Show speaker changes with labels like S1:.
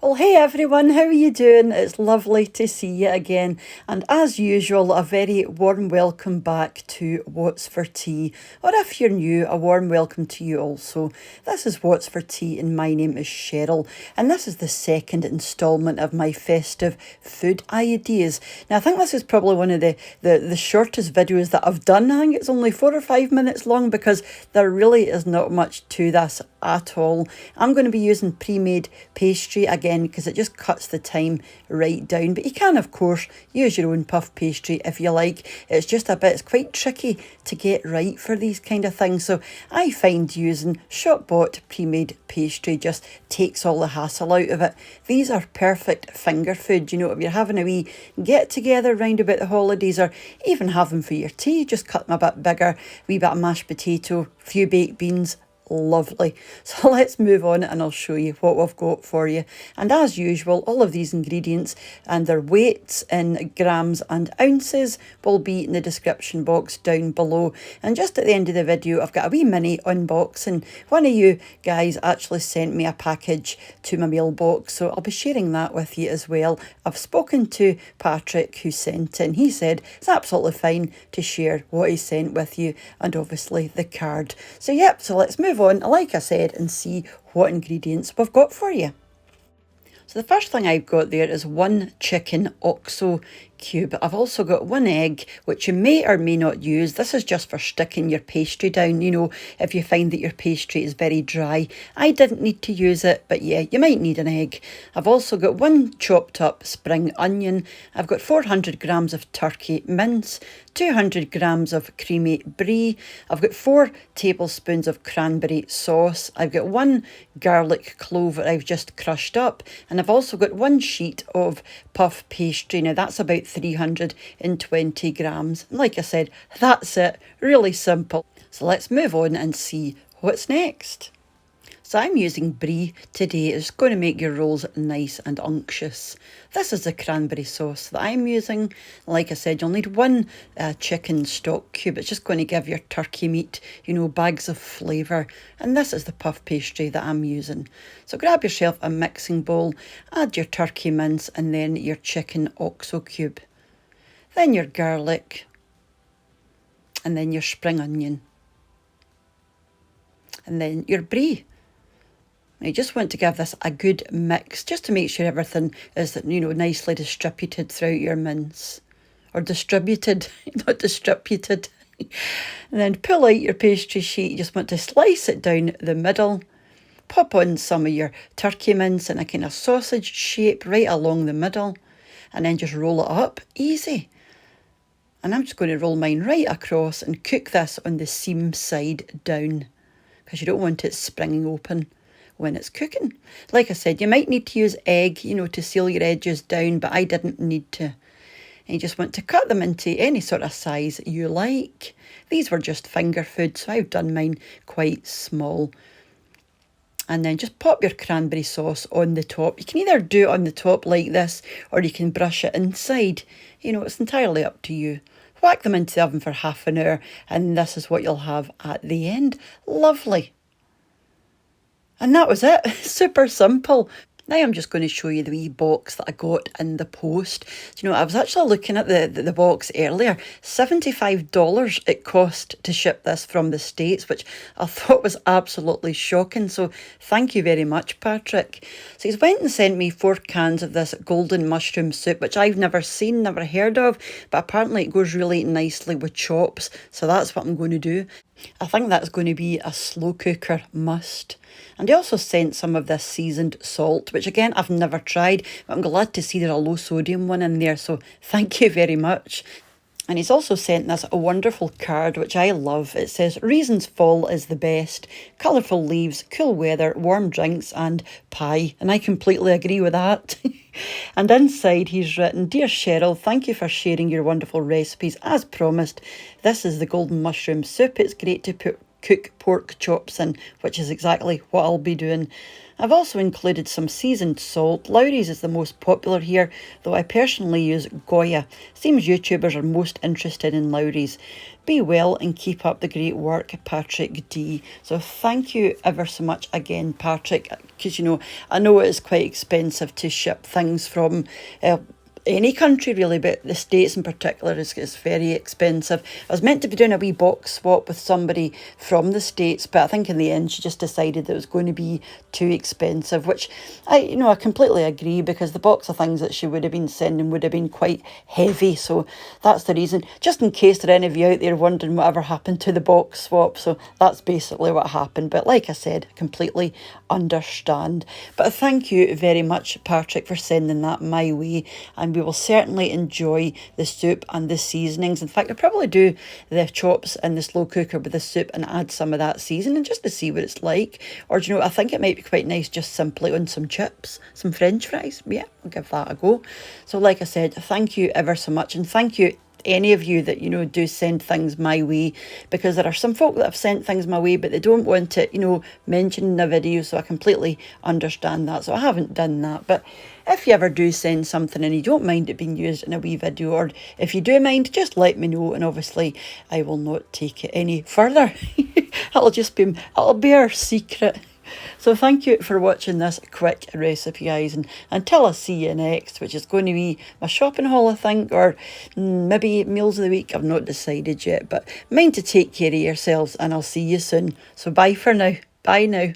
S1: Well, hey everyone, how are you doing? It's lovely to see you again. And as usual, a very warm welcome back to What's for Tea. Or if you're new, a warm welcome to you also. This is What's for Tea and my name is Cheryl. And this is the second instalment of my festive food ideas. Now, I think this is probably one of the shortest videos that I've done. I think it's only 4 or 5 minutes long because there really is not much to this at all. I'm going to be using pre-made pastry again because it just cuts the time right down, but you can of course use your own puff pastry if you like. It's just it's quite tricky to get right for these kind of things, so I find using shop bought pre-made pastry just takes all the hassle out of it. These are perfect finger food, you know, if you're having a wee get together round about the holidays or even have them for your tea. Just cut them a bit bigger, wee bit of mashed potato, few baked beans. Lovely. So let's move on and I'll show you what we've got for you. And as usual, all of these ingredients and their weights in grams and ounces will be in the description box down below. And just at the end of the video, I've got a wee mini unboxing. One of you guys actually sent me a package to my mailbox, so I'll be sharing that with you as well. I've spoken to Patrick who sent it, and he said it's absolutely fine to share what he sent with you and obviously the card. So yep, so let's move on, like I said, and see what ingredients we've got for you. So the first thing I've got there is 1 chicken OXO cube. I've also got 1 egg, which you may or may not use. This is just for sticking your pastry down, you know, if you find that your pastry is very dry. I didn't need to use it, but yeah, you might need an egg. I've also got 1 chopped up spring onion. I've got 400 grams of turkey mince, 200 grams of creamy brie. I've got 4 tablespoons of cranberry sauce. I've got 1 garlic clove that I've just crushed up. And I've also got 1 sheet of puff pastry. Now that's about 320 grams. And like I said, that's it. Really simple. So let's move on and see what's next. So I'm using Brie today. It's going to make your rolls nice and unctuous. This is the cranberry sauce that I'm using. Like I said, you'll need 1 chicken stock cube. It's just going to give your turkey meat, you know, bags of flavour. And this is the puff pastry that I'm using. So grab yourself a mixing bowl, add your turkey mince and then your chicken OXO cube. Then your garlic and then your spring onion. And then your brie. You just want to give this a good mix, just to make sure everything is, you know, nicely distributed throughout your mince. Or distributed, not distributed. And then pull out your pastry sheet. You just want to slice it down the middle. Pop on some of your turkey mince in a kind of sausage shape right along the middle. And then just roll it up. Easy. And I'm just going to roll mine right across and cook this on the seam side down, because you don't want it springing open when it's cooking. Like I said, you might need to use egg, you know, to seal your edges down, but I didn't need to. And you just want to cut them into any sort of size you like. These were just finger food, so I've done mine quite small. And then just pop your cranberry sauce on the top. You can either do it on the top like this, or you can brush it inside. You know, it's entirely up to you. Whack them into the oven for half an hour, and this is what you'll have at the end. Lovely. And that was it. Super simple. Now I'm just going to show you the wee box that I got in the post. You know, I was actually looking at the box earlier. $75 it cost to ship this from the States, which I thought was absolutely shocking. So thank you very much, Patrick. So he's went and sent me 4 cans of this golden mushroom soup, which I've never seen, never heard of, but apparently it goes really nicely with chops. So that's what I'm going to do. I think that's going to be a slow cooker must. And he also sent some of this seasoned salt, which again, I've never tried, but I'm glad to see there's a low sodium one in there. So thank you very much. And he's also sent us a wonderful card, which I love. It says, reasons fall is the best. Colourful leaves, cool weather, warm drinks and pie. And I completely agree with that. And inside he's written, Dear Cheryl, thank you for sharing your wonderful recipes. As promised, this is the golden mushroom soup. It's great to cook pork chops in, which is exactly what I'll be doing. I've also included some seasoned salt. Lowry's is the most popular here, though I personally use Goya. Seems YouTubers are most interested in Lowry's. Be well and keep up the great work, Patrick D. So thank you ever so much again, Patrick, because I know it is quite expensive to ship things from any country really, but the States in particular is very expensive. I was meant to be doing a wee box swap with somebody from the States, but I think in the end she just decided that it was going to be too expensive, which I completely agree, because the box of things that she would have been sending would have been quite heavy. So that's the reason, just in case there are any of you out there wondering whatever happened to the box swap. So that's basically what happened, but like I said, completely understand. But thank you very much, Patrick, for sending that my way, and we will certainly enjoy the soup and the seasonings. In fact, I'll probably do the chops in the slow cooker with the soup and add some of that seasoning just to see what it's like. Or I think it might be quite nice just simply on some chips, some French fries. Yeah, I'll give that a go. So like I said, thank you ever so much, and thank you any of you that do send things my way, because there are some folk that have sent things my way but they don't want it mentioned in the video, so I completely understand that. So I haven't done that. But if you ever do send something and you don't mind it being used in a wee video, or if you do mind, just let me know, and obviously I will not take it any further. it'll be our secret. So thank you for watching this quick recipe, guys, and until I see you next, which is going to be my shopping haul, I think, or maybe meals of the week. I've not decided yet, but mind to take care of yourselves, and I'll see you soon. So bye for now. Bye now.